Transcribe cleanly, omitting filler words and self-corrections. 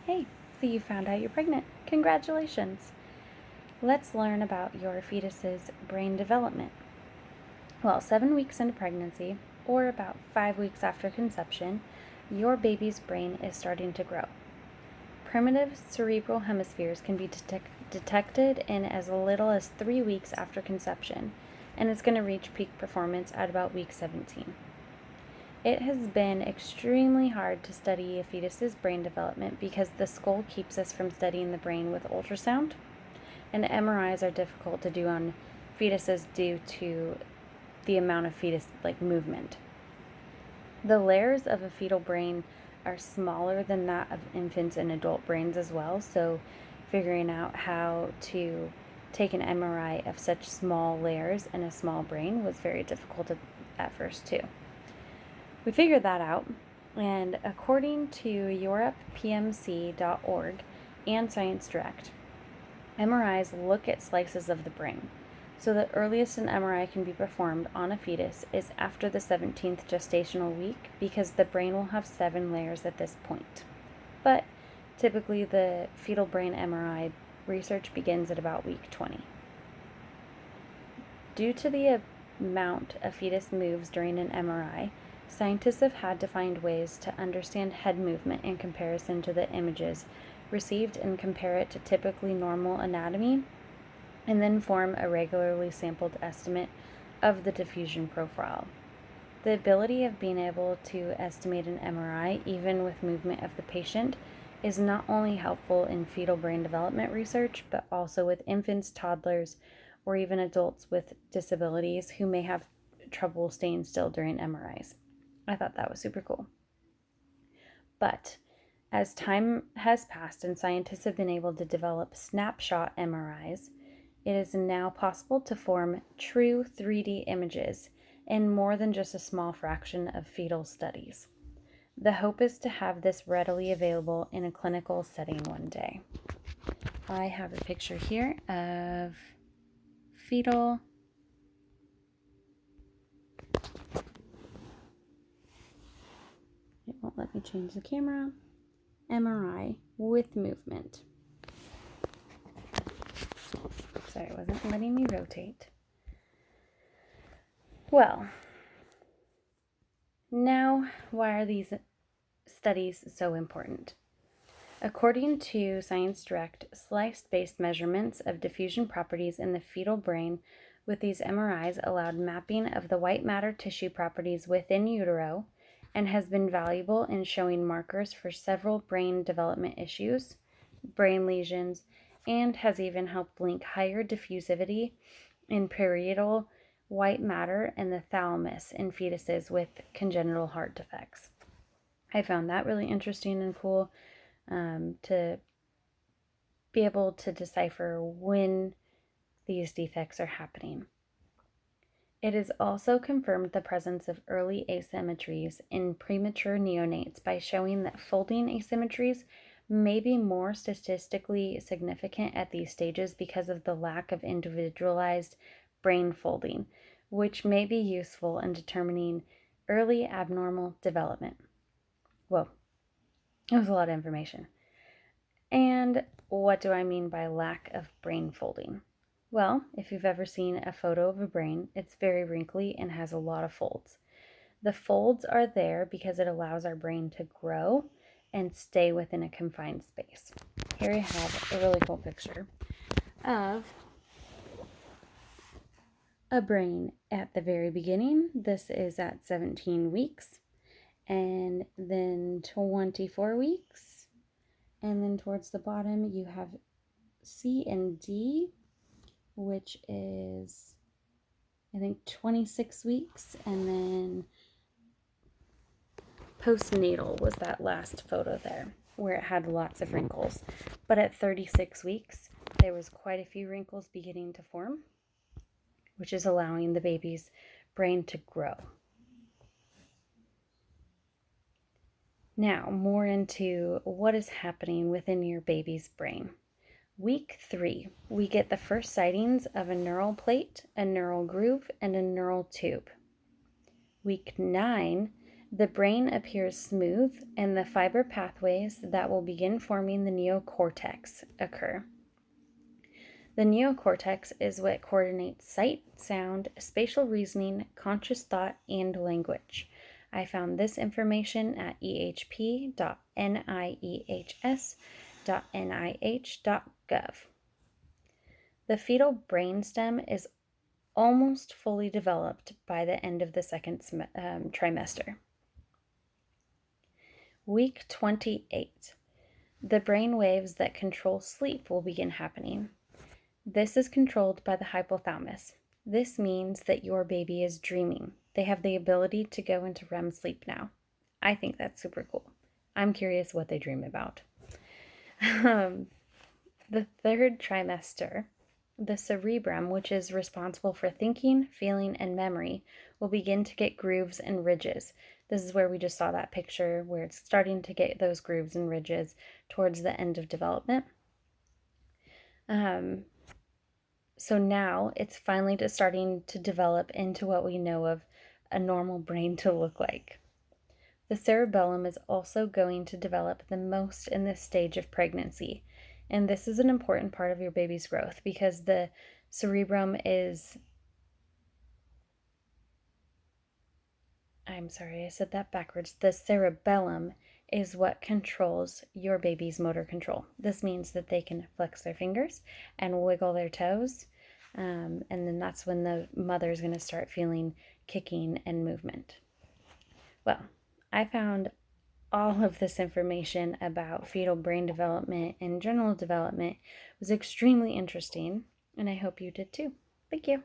Hey, so you found out you're pregnant. Congratulations! Let's learn about your fetus's brain development. Well, 7 weeks into pregnancy, or about 5 weeks after conception, your baby's brain is starting to grow. Primitive cerebral hemispheres can be detected in as little as 3 weeks after conception, and it's going to reach peak performance at about week 17. It has been extremely hard to study a fetus's brain development because the skull keeps us from studying the brain with ultrasound, and MRIs are difficult to do on fetuses due to the amount of fetus movement. The layers of a fetal brain are smaller than that of infants and adult brains as well, so figuring out how to take an MRI of such small layers in a small brain was very difficult at first too. We figured that out, and according to Edp310 and Science Direct, MRIs look at slices of the brain. So the earliest an MRI can be performed on a fetus is after the 17th gestational week because the brain will have 7 layers at this point. But typically the fetal brain MRI research begins at about week 20. Due to the amount a fetus moves during an MRI, scientists have had to find ways to understand head movement in comparison to the images received and compare it to typically normal anatomy, and then form a regularly sampled estimate of the diffusion profile. The ability of being able to estimate an MRI, even with movement of the patient, is not only helpful in fetal brain development research, but also with infants, toddlers, or even adults with disabilities who may have trouble staying still during MRIs. I thought that was super cool. But as time has passed and scientists have been able to develop snapshot MRIs, it is now possible to form true 3D images in more than just a small fraction of fetal studies. The hope is to have this readily available in a clinical setting one day. I have a picture here of fetal It won't let me change the camera. MRI with movement. Sorry, it wasn't letting me rotate. Well, now why are these studies so important? According to Science Direct, slice-based measurements of diffusion properties in the fetal brain with these MRIs allowed mapping of the white matter tissue properties within utero and has been valuable in showing markers for several brain development issues, brain lesions, and has even helped link higher diffusivity in parietal white matter and the thalamus in fetuses with congenital heart defects. I found that really interesting and cool to be able to decipher when these defects are happening. It has also confirmed the presence of early asymmetries in premature neonates by showing that folding asymmetries may be more statistically significant at these stages because of the lack of individualized brain folding, which may be useful in determining early abnormal development. Whoa, that was a lot of information. And what do I mean by lack of brain folding? Well, if you've ever seen a photo of a brain, it's very wrinkly and has a lot of folds. The folds are there because it allows our brain to grow and stay within a confined space. Here I have a really cool picture of a brain at the very beginning. This is at 17 weeks, and then 24 weeks, and then towards the bottom you have C and D, which is I think 26 weeks, and then postnatal was that last photo there where it had lots of wrinkles. But at 36 weeks, there was quite a few wrinkles beginning to form, which is allowing the baby's brain to grow. Now, more into what is happening within your baby's brain. Week 3, we get the first sightings of a neural plate, a neural groove, and a neural tube. Week 9, The brain appears smooth, and the fiber pathways that will begin forming the neocortex occur. The neocortex is what coordinates sight, sound, spatial reasoning, conscious thought, and language. I found this information at ehp.niehs.nih.gov. The fetal brainstem is almost fully developed by the end of the second trimester. Week 28. The brain waves that control sleep will begin happening. This is controlled by the hypothalamus. This means that your baby is dreaming. They have the ability to go into REM sleep now. I think that's super cool. I'm curious what they dream about. The third trimester, the cerebrum, which is responsible for thinking, feeling, and memory, will begin to get grooves and ridges. This is where we just saw that picture where it's starting to get those grooves and ridges towards the end of development. So now it's finally just starting to develop into what we know of a normal brain to look like. The cerebellum is also going to develop the most in this stage of pregnancy. And this is an important part of your baby's growth because the cerebrum is, I'm sorry, I said that backwards. The cerebellum is what controls your baby's motor control. This means that they can flex their fingers and wiggle their toes. And then that's when the mother is going to start feeling kicking and movement. Well, I found all of this information about fetal brain development and general development was extremely interesting, and I hope you did too. Thank you.